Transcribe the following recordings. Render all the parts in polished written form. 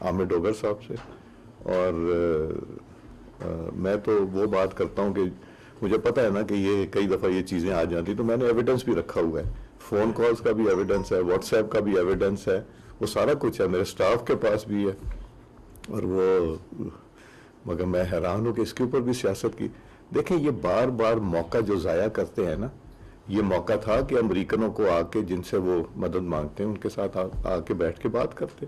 आमिर डोगर साहब से, और मैं तो वो बात करता हूँ कि मुझे पता है ना कि ये कई दफ़ा ये चीज़ें आ जाती, तो मैंने एविडेंस भी रखा हुआ है, फ़ोन कॉल्स का भी एविडेंस है, व्हाट्सएप का भी एविडेंस है, वो सारा कुछ है, मेरे स्टाफ के पास भी है। और वो मगर मैं हैरान हूँ कि इसके ऊपर भी सियासत की। देखें, ये बार बार मौका जो ज़ाया करते हैं ना, ये मौका था कि अमरीकनों को आके जिनसे वो मदद मांगते हैं उनके साथ आके बैठ के बात करते,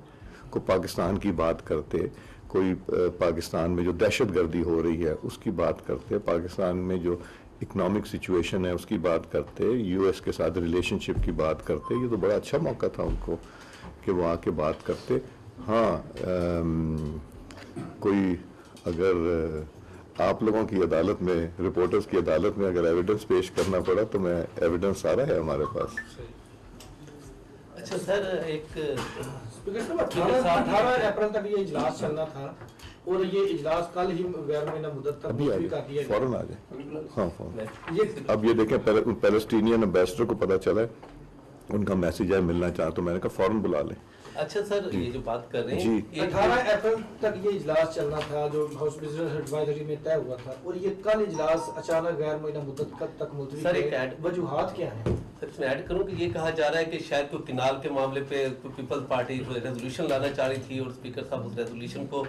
कोई पाकिस्तान की बात करते, कोई पाकिस्तान में जो दहशत गर्दी हो रही है उसकी बात करते, पाकिस्तान में जो इकनॉमिक सिचुएशन है उसकी बात करते, यूएस के साथ रिलेशनशिप की बात करते। ये तो बड़ा अच्छा मौका था उनको कि वो आके बात करते। हाँ, कोई अगर आप लोगों की अदालत में, रिपोर्टर्स की अदालत में अगर एविडेंस पेश करना पड़ा तो मैं एविडेंस सारा है हमारे पास। अच्छा सर, एक स्पीकर साहब 18 अप्रैल तक ये इजलास चलना था और ये इजलास कल ही गैर महीना मुद्दत तक मुलतवी कर दिया, फौरन आ जाए। हाँ फौरन। अब ये देखें, पैलेस्टीनियन एम्बेसडर को पता चला है, उनका मैसेज है मिलना चाह, तो मैंने कहा फौरन बुला लें। अच्छा सर, ये जो बात कर रहे हैं 18 अप्रैल तक ये इजलास चलना था जो हाउस बिजनेस एडवाइजरी में तय हुआ था, और ये कल इजलास अचानक गैर महीना मुद्दत कब तक मुलतवी सर, एक वजूहात क्या है? सर इसमें ऐड करूं कि ये कहा जा रहा है कि शायद कोई किनाल के मामले पे पीपल्स पार्टी रेजोल्यूशन लाना चाह रही थी और स्पीकर साहब उस रेजोल्यूशन को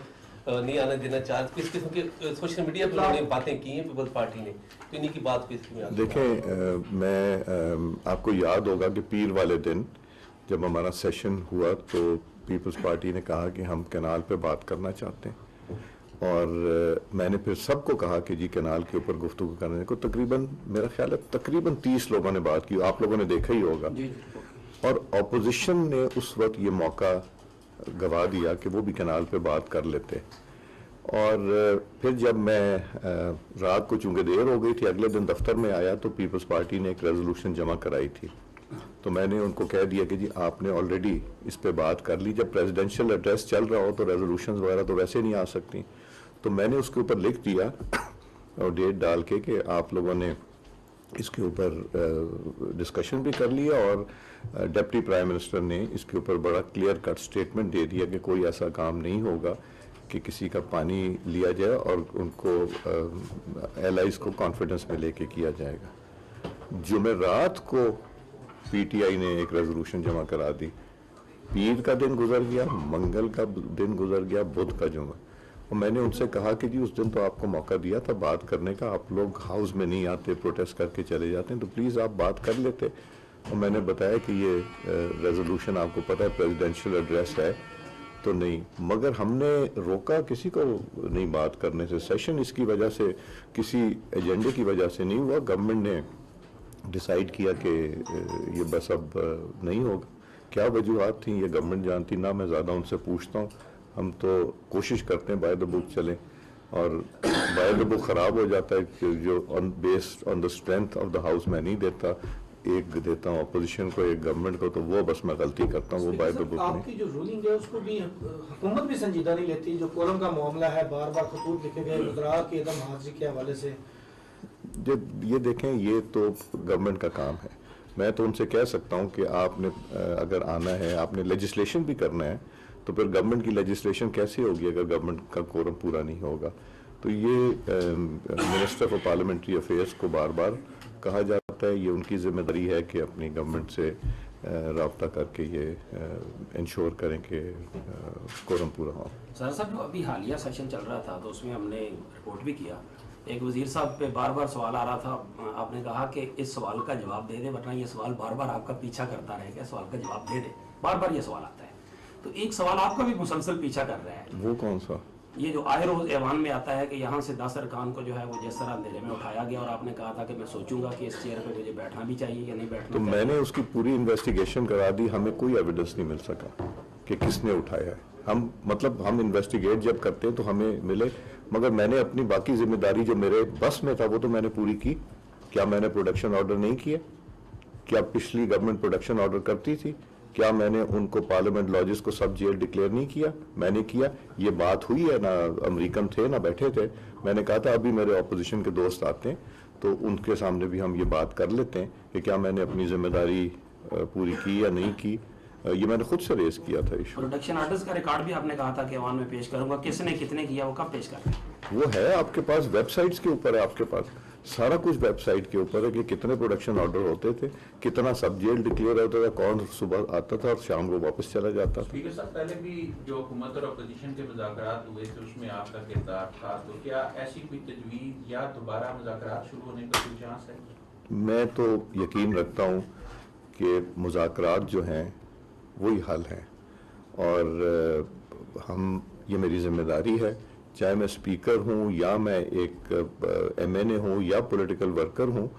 नहीं आने देना चाह रहे। किस किस्म के सोशल मीडिया पर उन्होंने बातें की हैं पीपल्स पार्टी ने, तो इन्हीं की बात को देखें, मैं आपको याद होगा कि पीर वाले दिन जब हमारा सेशन हुआ तो पीपल्स पार्टी ने कहा कि हम कैनाल पे बात करना चाहते हैं, और मैंने फिर सबको कहा कि जी कैनाल के ऊपर गुफ्तगू करने को। तकरीबन मेरा ख्याल है तकरीबन 30 लोगों ने बात की, आप लोगों ने देखा ही होगा। और अपोजिशन ने उस वक्त ये मौका गवा दिया कि वो भी कैनाल पे बात कर लेते। और फिर जब मैं रात को चूंकि देर हो गई थी, अगले दिन दफ्तर में आया तो पीपल्स पार्टी ने एक रेजोल्यूशन जमा कराई थी, तो मैंने उनको कह दिया कि जी आपने ऑलरेडी इस पे बात कर ली, जब प्रेसिडेंशियल एड्रेस चल रहा हो तो रेजोल्यूशंस वगैरह तो वैसे नहीं आ सकती। तो मैंने उसके ऊपर लिख दिया और डेट डाल के कि आप लोगों ने इसके ऊपर डिस्कशन भी कर लिया, और डिप्टी प्राइम मिनिस्टर ने इसके ऊपर बड़ा क्लियर कट स्टेटमेंट दे दिया कि कोई ऐसा काम नहीं होगा कि किसी का पानी लिया जाए और उनको एलाइज को कॉन्फिडेंस में लेके किया जाएगा। जुमेरात को पीटीआई ने एक रेजोल्यूशन जमा करा दी, पीर का दिन गुजर गया, मंगल का दिन गुजर गया, बुध का जुमा, और मैंने उनसे कहा कि जी उस दिन तो आपको मौका दिया था बात करने का, आप लोग हाउस में नहीं आते, प्रोटेस्ट करके चले जाते हैं, तो प्लीज़ आप बात कर लेते। और मैंने बताया कि ये रेजोल्यूशन आपको पता है प्रेसिडेंशियल एड्रेस है तो नहीं, मगर हमने रोका किसी को नहीं बात करने से। सेशन इसकी वजह से, किसी एजेंडे की वजह से नहीं हुआ, गवर्नमेंट ने डिसाइड किया कि ये बस अब नहीं होगा। क्या वजूहत थी ये गवर्नमेंट जानती, ना मैं ज़्यादा उनसे पूछता हूँ। हम तो कोशिश करते हैं बाय द बुक चलें, और बाय द बुक ख़राब हो जाता है कि जो based on the strength of the house मैं नहीं देता, एक देता हूँ अपोजिशन को, एक गवर्नमेंट को, तो वो बस मैं गलती करता हूँ, वो बाय द बुक आपकी जो रूलिंग है उसको भी हुकूमत भी संजीदा नहीं लेती। जो कोरम का मामला है, बार बार खतूत लिखे गए वज़रा के एकदम हाजिरी के हवाले से, ये देखें, ये तो गवर्नमेंट का काम है। मैं तो उनसे कह सकता हूँ कि आपने अगर आना है, आपने लेजिस्लेशन भी करना है, तो फिर गवर्नमेंट की लेजिस्लेशन कैसे होगी अगर गवर्नमेंट का कोरम पूरा नहीं होगा। तो ये मिनिस्टर फॉर पार्लियामेंटरी अफेयर्स को बार बार कहा जाता है, ये उनकी जिम्मेदारी है कि अपनी गवर्नमेंट से राब्ता करके ये इंश्योर करें कि कोरम पूरा हो। सर साहब, जो अभी हालिया सेशन चल रहा था तो उसमें हमने रिपोर्ट भी किया, एक वजीर साहब पे बार बार सवाल आ रहा था, आपने कहा कि इस सवाल का जवाब दे दे, वरना ये सवाल बार बार आपका पीछा करता रहेगा, सवाल का जवाब दे दे, बार बार ये सवाल आता है। तो एक सवाल आपका भी मुसलसल पीछा कर रहा है, वो कौन सा? ये जो आए रोज ऐवान में आता है कि यहाँ से 10 अरकान को जो है वो जिस तरह अंधेरे में उठाया गया, और आपने कहा था कि मैं सोचूंगा कि इस चेयर पे मुझे बैठना भी चाहिए या नहीं बैठना। तो मैंने उसकी पूरी इन्वेस्टिगेशन करा दी, हमें कोई एविडेंस नहीं मिल सका कि किसने उठाया है। हम इन्वेस्टिगेट जब करते हैं तो हमें मिले, मगर मैंने अपनी बाकी जिम्मेदारी जो मेरे बस में था वो तो मैंने पूरी की। क्या मैंने प्रोडक्शन ऑर्डर नहीं किए? क्या पिछली गवर्नमेंट प्रोडक्शन ऑर्डर करती थी? क्या मैंने उनको पार्लियामेंट लॉजेस को सब जेल डिक्लेयर नहीं किया? मैंने किया। ये बात हुई है ना, अमेरिकन थे ना बैठे थे, मैंने कहा था अभी मेरे ऑपोजिशन के दोस्त आते हैं तो उनके सामने भी हम ये बात कर लेते हैं कि क्या मैंने अपनी जिम्मेदारी पूरी की या नहीं की। ये मैंने खुद से रेस किया था इशू। प्रोडक्शन आर्टिस्ट का रिकॉर्ड भी आपने कहा था कि अवान में पेश करूंगा, किसने कितने किया, वो कब पेश कर रहे हैं? वो है आपके पास, वेबसाइट्स के ऊपर है, आपके पास सारा कुछ वेबसाइट के ऊपर है कि कितने प्रोडक्शन ऑर्डर होते थे, कितना सब जेल डिक्लेयर होता था, कौन सुबह आता था और शाम को वापस चला जाता था। स्पीकर साहब, पहले भी जो हुकूमत और अपोजिशन के मुज़ाकरात हुए थे उसमें आपका किरदार था, तो क्या ऐसी कोई तजवीज़ या दोबारा मुज़ाकरात शुरू होने का कोई चांस है? मैं तो यकीन रखता हूँ कि मुज़ाकरात जो हैं वही हल हैं, और हम, ये मेरी जिम्मेदारी है, चाहे मैं स्पीकर हूँ या मैं एक MNA हूँ या पॉलिटिकल वर्कर हूँ,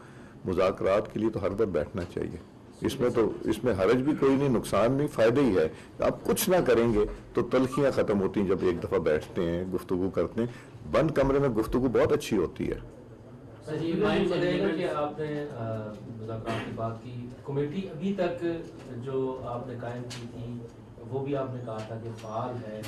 मुज़ाकरात के लिए तो हर वक्त बैठना चाहिए। इसमें हरज भी कोई नहीं, नुकसान नहीं, फ़ायदा ही है। आप कुछ ना करेंगे तो तलखियाँ ख़त्म होती हैं जब एक दफ़ा बैठते हैं, गुफ्तगू करते हैं। बंद कमरे में गुफ्तगू बहुत अच्छी होती है। सर जी, माइंड बताइएगा कि आपने मुज़ाकरात की बात की, कमेटी अभी तक जो आपने कायम की थी वो भी आपने कहा था कि फ़ाल है,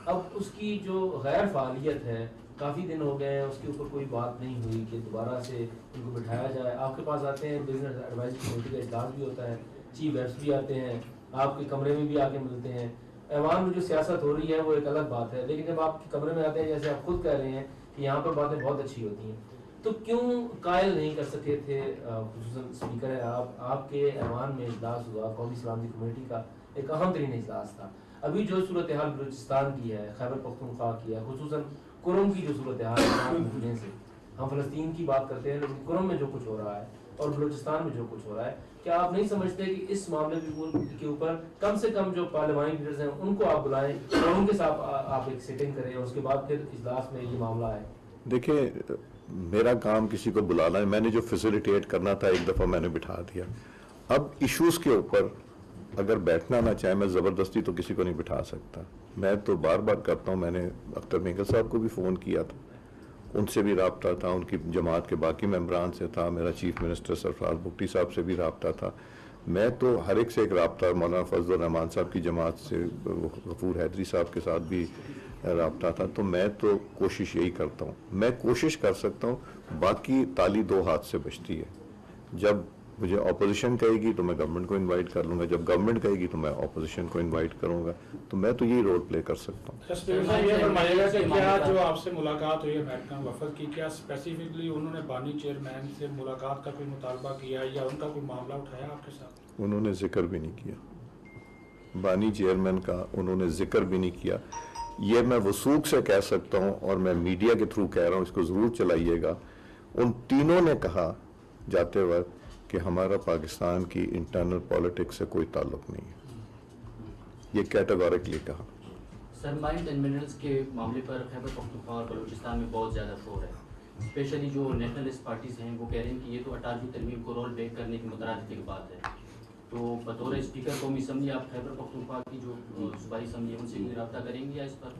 अब उसकी जो गैर फ़ालियत है, काफ़ी दिन हो गए हैं, उसके ऊपर कोई बात नहीं हुई कि दोबारा से उनको बिठाया जाए। आपके पास आते हैं, बिजनेस एडवाइजरी कमेटी का इजलास भी होता है, चीफ वेप्स भी आते हैं, आपके कमरे में भी आके मिलते हैं। ऐवान में जो सियासत हो रही है वो एक अलग बात है, लेकिन जब आपके कमरे में आते हैं, जैसे आप खुद कह रहे हैं कि यहाँ पर बातें बहुत अच्छी होती हैं, तो क्यों कायल नहीं कर सके थे? खुसूसन स्पीकर है आप, आपके ऐवान में इजलास हुआ, कौमी सलामती कमेटी का एक अहम तरीन इजलास था। अभी जो सूरत हाल बलूचिस्तान की है, खैबर पख्तूनख्वा की है, खुसूसन कुरम की जो सूरत हाल है, से हम फ़लस्तीन की बात करते हैं, लेकिन कुरम में जो कुछ हो रहा है और बलूचिस्तान में जो कुछ हो रहा है, क्या आप नहीं समझते कि इस मामले के ऊपर कम से कम जो पार्लियामानी लीडर्स हैं उनको आप बुलाएं और उनके साथ आप एक सिटिंग करें और उसके बाद फिर इजलास में ये मामला आए? देखिए, मेरा काम किसी को बुलाना है, मैंने जो फैसिलिटेट करना था एक दफ़ा मैंने बिठा दिया। अब इश्यूज़ के ऊपर अगर बैठना ना चाहे, मैं ज़बरदस्ती तो किसी को नहीं बिठा सकता। मैं तो बार बार करता हूँ, मैंने अख्तर मेंगल साहब को भी फ़ोन किया था, उनसे भी रब्ता था, उनकी जमात के बाकी मेम्बरान से था, मेरा चीफ मिनिस्टर सरफराज बुगटी साहब से भी रब्ता था। मैं तो हर एक से एक रब्ता, मौलाना फजल रहमान साहब की जमात से, गफूर हैदरी साहब के साथ भी रब्ता था। तो मैं तो कोशिश यही करता हूँ, मैं कोशिश कर सकता हूँ, बाकी ताली दो हाथ से बचती है। जब मुझे अपोजिशन कहेगी तो मैं गवर्नमेंट को इनवाइट कर लूँगा, जब गवर्नमेंट कहेगी तो मैं अपोजिशन को इनवाइट करूँगा, तो मैं तो यही रोल प्ले कर सकता हूँ। स्पीकर साहब, ये फरमाइएगा कि क्या जो आपसे मुलाकात हुई अमेरिकन वफद की, क्या स्पेसिफिकली उन्होंने बानी चेयरमैन से मुलाकात का कोई मुतालबा किया या उनका कोई मामला उठाया आपके साथ? उन्होंने जिक्र भी नहीं किया, बानी चेयरमैन का उन्होंने जिक्र भी नहीं किया। ये मैं वसूख से कह सकता हूँ और मैं मीडिया के थ्रू कह रहा हूँ, इसको ज़रूर चलाइएगा। उन तीनों ने कहा जाते वक्त कि हमारा पाकिस्तान की इंटरनल पॉलिटिक्स से कोई ताल्लुक नहीं है, ये कैटेगोरिकली कहा। सर, माइंस एंड मिनरल्स के मामले पर खैबर पख्तूनख्वा और बलूचिस्तान में बहुत ज़्यादा शोर है। स्पेशली जो नेशनलिस्ट पार्टीज़ हैं वो कह रहे हैं कि ये तो 18वीं तरमीम को रोल बैक करने की मुतरादफी की बात है। तो बतौर स्पीकर कौमी असम्बली आप खैबर पख्तूनख्वा की जो सूबाई असम्बली है उनसे भी रब्ता करेंगे या इस पर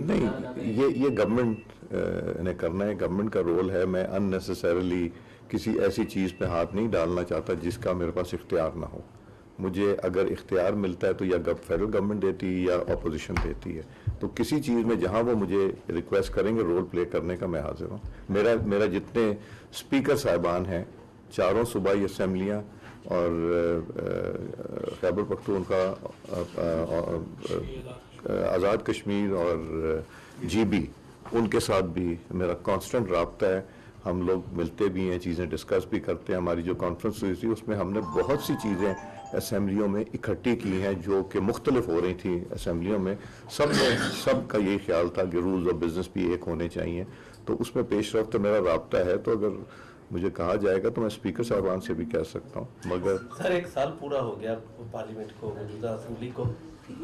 नहीं? ये गवर्नमेंट ने करना है, गवर्नमेंट का रोल है। मैं अननेसेसरली किसी ऐसी चीज़ पे हाथ नहीं डालना चाहता जिसका मेरे पास इख्तियार ना हो। मुझे अगर इख्तियार मिलता है तो या फेडरल गवर्नमेंट देती है या अपोजिशन देती है, तो किसी चीज़ में जहाँ वो मुझे रिक्वेस्ट करेंगे रोल प्ले करने का मैं हाजिर हूँ। मेरा जितने स्पीकर साहिबान हैं, चारों सूबाई असम्बलियाँ और खैबर पख्तूनख्वा, आज़ाद कश्मीर और GB, उनके साथ भी मेरा कांस्टेंट रब्ता है। हम लोग मिलते भी हैं, चीज़ें डिस्कस भी करते हैं। हमारी जो कॉन्फ्रेंस हुई थी उसमें हमने बहुत सी चीज़ें असम्बलियों में इकट्ठी की हैं जो कि मुख्तलिफ हो रही थी असम्बलियों में। सब का यही ख्याल था कि रूल्स ऑफ बिजनेस भी एक होने चाहिए, तो उसमें पेश रफ्त मेरा रब्ता है। तो अगर मुझे कहा जाएगा तो मैं स्पीकर साहबान से भी कह सकता हूँ। मगर सर, 1 साल पूरा हो गया पार्लियामेंट को, मौजूदा असम्बली को।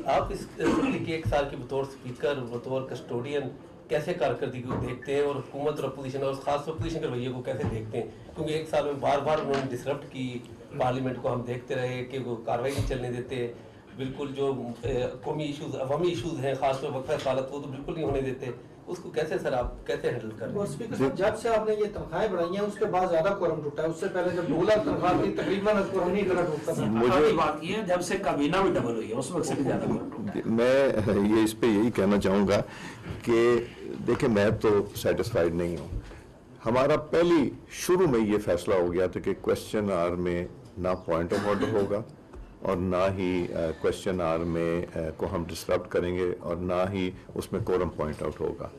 आप इस असम्बली के 1 साल के बतौर स्पीकर, बतौर कस्टोडियन कैसे कारकर्दगी को देखते हैं और हुकूमत और अपोजिशन और खास अपोजिशन के रवैये को कैसे देखते हैं? क्योंकि 1 साल में बार बार उन्होंने डिसरप्ट की पार्लियामेंट को, हम देखते रहे कि वो कार्रवाई नहीं चलने देते, बिल्कुल जो कौमी इशूज़, अवामी इशूज़ हैं, खास तौर पर वक्फ़ा हालत, वो तो बिल्कुल नहीं होने देते। उसको कैसे सर आप कैसे हैंडल कर रहे हैं? और स्पीकर साहब, जब से आपने ये तनख्वाहें बढ़ाई हैं उसके बाद ज्यादा कोरम टूटा है। उससे पहले जब 2 लाख तनख्वाह थी तकरीबन कोरम नहीं इतना टूटता था। मुझे बात की है जब से काबीना भी डबल हुई है उस वक्त से भी ज्यादा कोरम टूटा है। मैं ये इस पे यही कहना चाहूँगा कि देखिए, मैं तो सेटिस्फाइड नहीं हूँ। हमारा शुरू में ये फैसला हो गया था कि क्वेश्चन आवर में ना पॉइंट ऑफ ऑर्डर होगा और ना ही क्वेश्चन आवर में को हम डिस्टर्ब करेंगे और ना ही उसमें कोरम पॉइंट आउट होगा।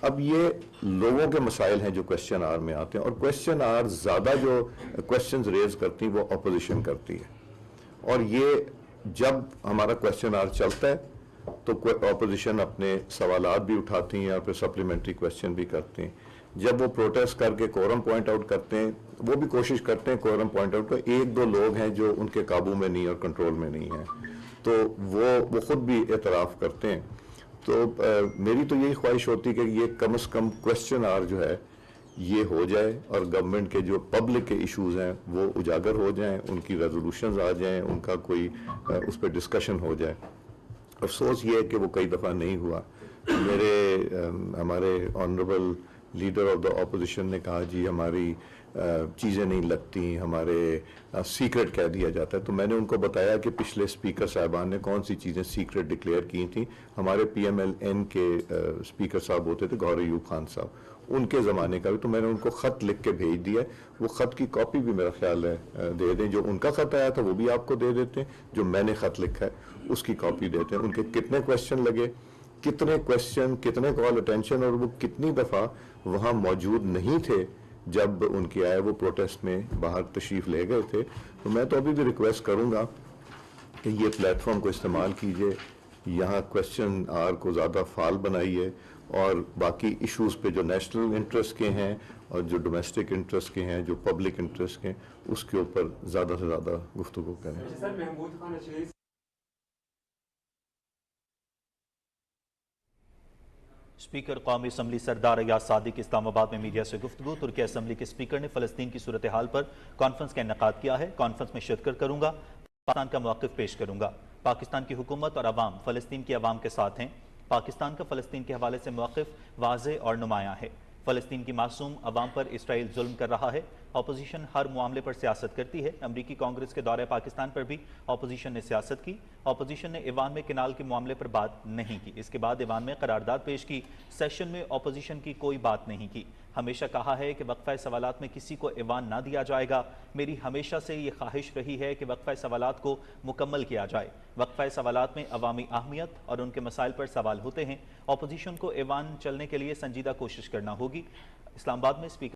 अब ये लोगों के मसाइल हैं जो क्वेश्चन आवर में आते हैं, और क्वेश्चन आवर ज़्यादा जो क्वेश्चंस रेज करती वो अपोजिशन करती है, और ये जब हमारा क्वेश्चन आवर चलता है तो अपोजिशन अपने सवालात भी उठाती हैं और फिर सप्लीमेंट्री क्वेश्चन भी करते हैं। जब वो प्रोटेस्ट करके कोरम पॉइंट आउट करते हैं, वो भी कोशिश करते हैं कोरम पॉइंट आउट को, एक दो लोग हैं जो उनके काबू में नहीं और कंट्रोल में नहीं है, तो वो खुद भी एतराफ़ करते हैं। तो मेरी तो यही ख्वाहिश होती है कि ये कम से कम क्वेश्चन आवर जो है ये हो जाए और गवर्नमेंट के जो पब्लिक के इश्यूज हैं वो उजागर हो जाएं, उनकी रेजोल्यूशंस आ जाएं, उनका कोई उस पर डिस्कशन हो जाए। अफसोस ये है कि वो कई दफ़ा नहीं हुआ। हमारे honourable leader of the opposition ने कहा जी हमारी चीज़ें नहीं लगती, हमारे सीक्रेट कह दिया जाता है। तो मैंने उनको बताया कि पिछले स्पीकर साहबान ने कौन सी चीज़ें सीक्रेट डिक्लेयर की थी। हमारे PMLN के स्पीकर साहब होते थे गौहर अयूब खान साहब, उनके ज़माने का भी, तो मैंने उनको ख़त लिख के भेज दिया। वो ख़त की कॉपी भी मेरा ख्याल है दे दें, जो उनका ख़त आया था वो भी आपको दे देते हैं, जो मैंने ख़त लिखा है उसकी कॉपी देते हैं। उनके कितने क्वेश्चन लगे, कितने क्वेश्चन, कितने कॉल अटेंशन, और वो कितनी दफ़ा वहाँ मौजूद नहीं थे जब उनके आए, वो प्रोटेस्ट में बाहर तशरीफ़ ले गए थे। तो मैं तो अभी भी रिक्वेस्ट करूँगा कि ये प्लेटफॉर्म को इस्तेमाल कीजिए, यहाँ क्वेश्चन आवर को ज़्यादा फाल बनाइए, और बाकी इश्यूज़ पे जो नेशनल इंटरेस्ट के हैं और जो डोमेस्टिक इंटरेस्ट के हैं, जो पब्लिक इंटरेस्ट के हैं, उसके ऊपर ज़्यादा से ज़्यादा गुफ्तगू करें। स्पीकर कौमी असम्बली सरदार अयाज सादिक इस्लामाबाद में मीडिया से गुफ्तगू। तुर्की असम्बली के स्पीकर ने फ़लस्तीन की सूरत हाल पर कॉन्फ्रेंस का इनेकाद किया है। कॉन्फ्रेंस में शिरकत करूंगा, पाकिस्तान का मौक़िफ़ पेश करूंगा। पाकिस्तान की हुकूमत और अवाम फ़लस्तीन की अवाम के साथ हैं। पाकिस्तान का फ़लस्तीन के हवाले से मौक़िफ़ वाज़ेह और नुमायां है। फ़लस्तीन की मासूम अवाम पर इसराइल जुल्म कर रहा है। अपोजिशन हर मामले पर सियासत करती है। अमरीकी कांग्रेस के दौरे पाकिस्तान पर भी अपोजिशन ने सियासत की। अपोजिशन ने ईवान में किनाल के मामले पर बात नहीं की। इसके बाद ईवान में करारदाद पेश की। सेशन में अपोजिशन की कोई बात नहीं की। हमेशा कहा है कि वक्फा सवालात में किसी को ईवान ना दिया जाएगा। मेरी हमेशा से ये ख्वाहिश रही है कि वक्फा सवालात को मुकम्मल किया जाए। वक्फा सवालात में अवामी अहमियत और उनके मसाइल पर सवाल होते हैं। अपोजिशन को ईवान चलने के लिए संजीदा कोशिश करना होगी। इस्लामाबाद में स्पीकर